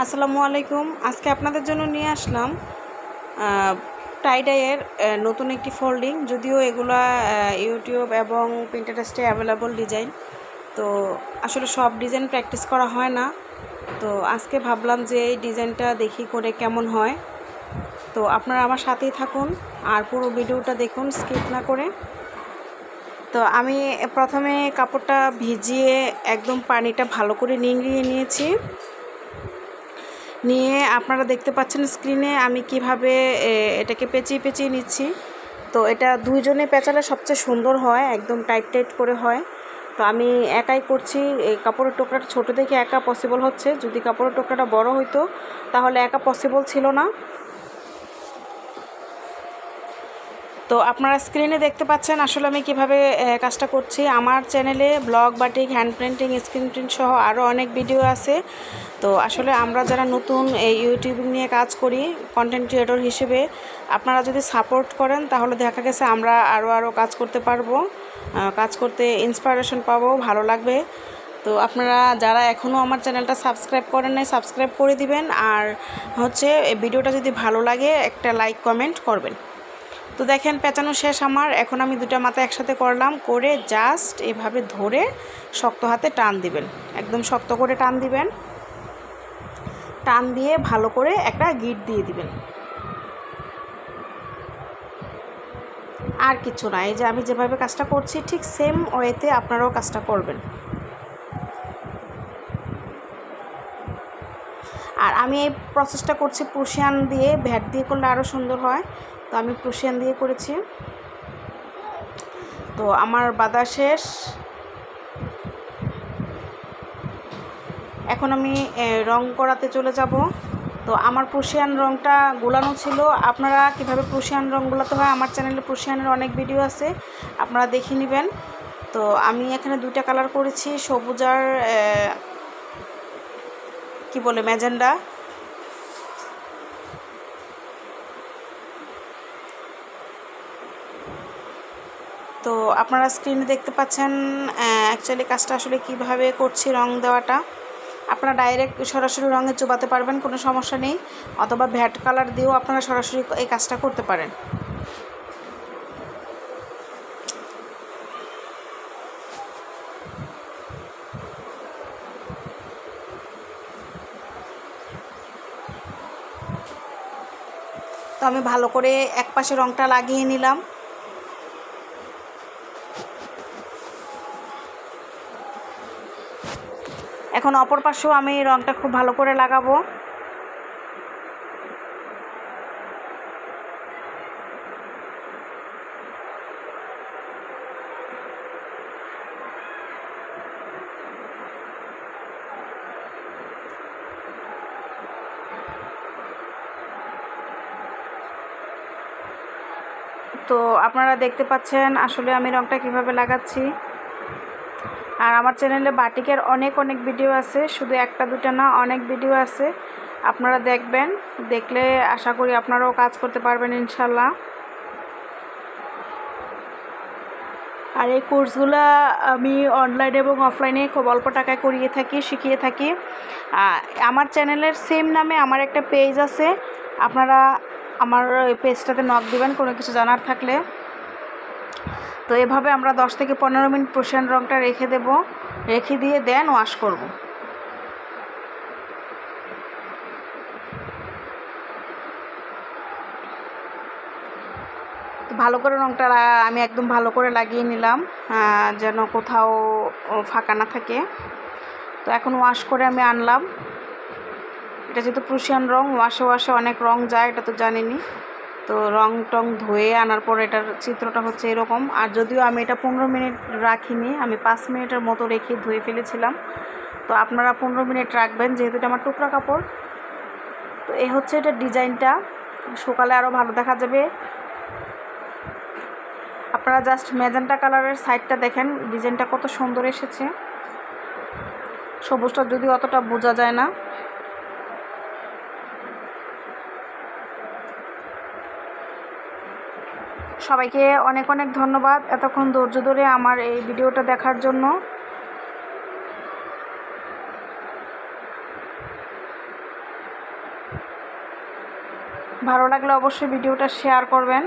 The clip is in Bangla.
আসসালামু আলাইকুম। আজকে আপনাদের জন্য নিয়ে আসলাম টাইডাইয়ের নতুন একটি ফোল্ডিং। যদিও এগুলা ইউটিউব এবং পিন্টারেস্টে অ্যাভেলেবল ডিজাইন, তো আসলে সব ডিজাইন প্র্যাকটিস করা হয় না। তো আজকে ভাবলাম যে এই ডিজাইনটা দেখি করে কেমন হয়। তো আপনারা আমার সাথেই থাকুন আর পুরো ভিডিওটা দেখুন স্কিপ না করে। তো আমি প্রথমে কাপড়টা ভিজিয়ে একদম পানিটা ভালো করে নিংড়িয়ে নিয়েছি। নিয়ে আপনারা দেখতে পাচ্ছেন স্ক্রিনে আমি কিভাবে এটাকে পেঁচিয়ে পেঁচিয়ে নিচ্ছি। তো এটা দুইজনে পেঁচালে সবচেয়ে সুন্দর হয়, একদম টাইট টাইট করে হয়। তো আমি একাই করছি। এই কাপড়ের টুকরাটা ছোটো দেখে একা পসিবল হচ্ছে, যদি কাপড়ের টুকরাটা বড় হইতো তাহলে একা পসিবল ছিল না। তো আপনারা স্ক্রিনে দেখতে পাচ্ছেন আসলে আমি কিভাবে কাজটা করছি। আমার চ্যানেলে blog, batik, hand printing, screen print সহ আরও অনেক ভিডিও আছে। তো আসলে আমরা যারা নতুন এই ইউটিউবিং নিয়ে কাজ করি কন্টেন্ট ক্রিয়েটর হিসেবে, আপনারা যদি সাপোর্ট করেন তাহলে দেখা গেছে আমরা আরও কাজ করতে পারবো, কাজ করতে ইন্সপিরেশন পাবো, ভালো লাগবে। তো আপনারা যারা এখনও আমার চ্যানেলটা সাবস্ক্রাইব করেন নাই সাবস্ক্রাইব করে দিবেন, আর হচ্ছে ভিডিওটা যদি ভালো লাগে একটা লাইক কমেন্ট করবেন। তো দেখেন পেঁচানো শেষ আমার। এখন আমি দুটা মাথা একসাথে করলাম, করে জাস্ট এভাবে ধরে শক্ত হাতে টান দিবেন, একদম শক্ত করে টান দিবেন। টান দিয়ে ভালো করে একটা গিট দিয়ে দিবেন, আর কিছু না। এই যে আমি যেভাবে কাজটা করছি ঠিক সেম ওয়েতে আপনারাও কাজটা করবেন। আর আমি এই প্রসেসটা করছি প্রুশিয়ান দিয়ে, ভ্যাট দিয়ে করলে আরও সুন্দর হয়। তো আমি প্রুশিয়ান দিয়ে করেছি। তো আমার বাঁধা শেষ। এখন আমি রং করাতে চলে যাব। তো আমার প্রুশিয়ান রংটা গোলানো ছিল। আপনারা কিভাবে প্রুশিয়ান রং গোলাতে হয় আমার চ্যানেলে প্রুশিয়ানের অনেক ভিডিও আছে, আপনারা দেখে নেবেন। তো আমি এখানে দুইটা কালার করেছি, সবুজ আর কি বলে ম্যাজেন্ডা। তো আপনারা স্ক্রিনে দেখতে পাচ্ছেন অ্যাকচুয়ালি কাজটা আসলে কিভাবে করছি রং দেওয়াটা। আপনারা ডাইরেক্ট সরাসরি রঙে চোবাতে পারবেন, কোনো সমস্যা নেই, অথবা ভ্যাট কালার দিয়েও আপনারা সরাসরি এই কাজটা করতে পারেন। তো আমি ভালো করে এক পাশে রঙটা লাগিয়ে নিলাম। এখন অপর পাশেও আমি রঙটা খুব ভালো করে লাগাবো। তো আপনারা দেখতে পাচ্ছেন আসলে আমি রঙটা কিভাবে লাগাচ্ছি। আর আমার চ্যানেলে বাটিকের অনেক ভিডিও আছে, শুধু একটা দুটা না, অনেক ভিডিও আছে, আপনারা দেখবেন। দেখলে আশা করি আপনারাও কাজ করতে পারবেন ইনশাল্লাহ। আর এই কোর্সগুলো আমি অনলাইন এবং অফলাইনে খুব অল্প টাকায় করিয়ে থাকি, শিখিয়ে থাকি। আমার চ্যানেলের সেম নামে আমার একটা পেজ আছে, আপনারা আমার ওই পেজটাতে নক দিবেন কোনো কিছু জানার থাকলে। তো এভাবে আমরা 10 থেকে 15 মিনিট প্রসান রঙটা রেখে দেব, রেখে দিয়ে দেন ওয়াশ করব। তো ভালো করে রঙটা আমি একদম ভালো করে লাগিয়ে নিলাম, যেন কোথাও ফাঁকা না থাকে। তো এখন ওয়াশ করে আমি আনলাম। এটা যেহেতু প্রুশিয়ান রং, ওয়াশে অনেক রং যায়, এটা তো জানেনই। তো রং টং ধুয়ে আনার পর এটার চিত্রটা হচ্ছে এরকম। আর যদিও আমি এটা 15 মিনিট রাখিনি, আমি 5 মিনিটের মতো রেখে ধুয়ে ফেলেছিলাম। তো আপনারা 15 মিনিট রাখবেন, যেহেতু এটা আমার টুকরা কাপড়। তো এই হচ্ছে এটা ডিজাইনটা, সকালে আরও ভালো দেখা যাবে। আপনারা জাস্ট ম্যাজেন্টা কালারের সাইডটা দেখেন, ডিজাইনটা কত সুন্দর এসেছে। সবুজটা যদি অতটা বোঝা যায় না। সবাইকে অনেক ধন্যবাদ এতক্ষণ ধৈর্য ধরে আমার এই ভিডিওটা দেখার জন্য। ভালো লাগলে অবশ্যই ভিডিওটা শেয়ার করবেন।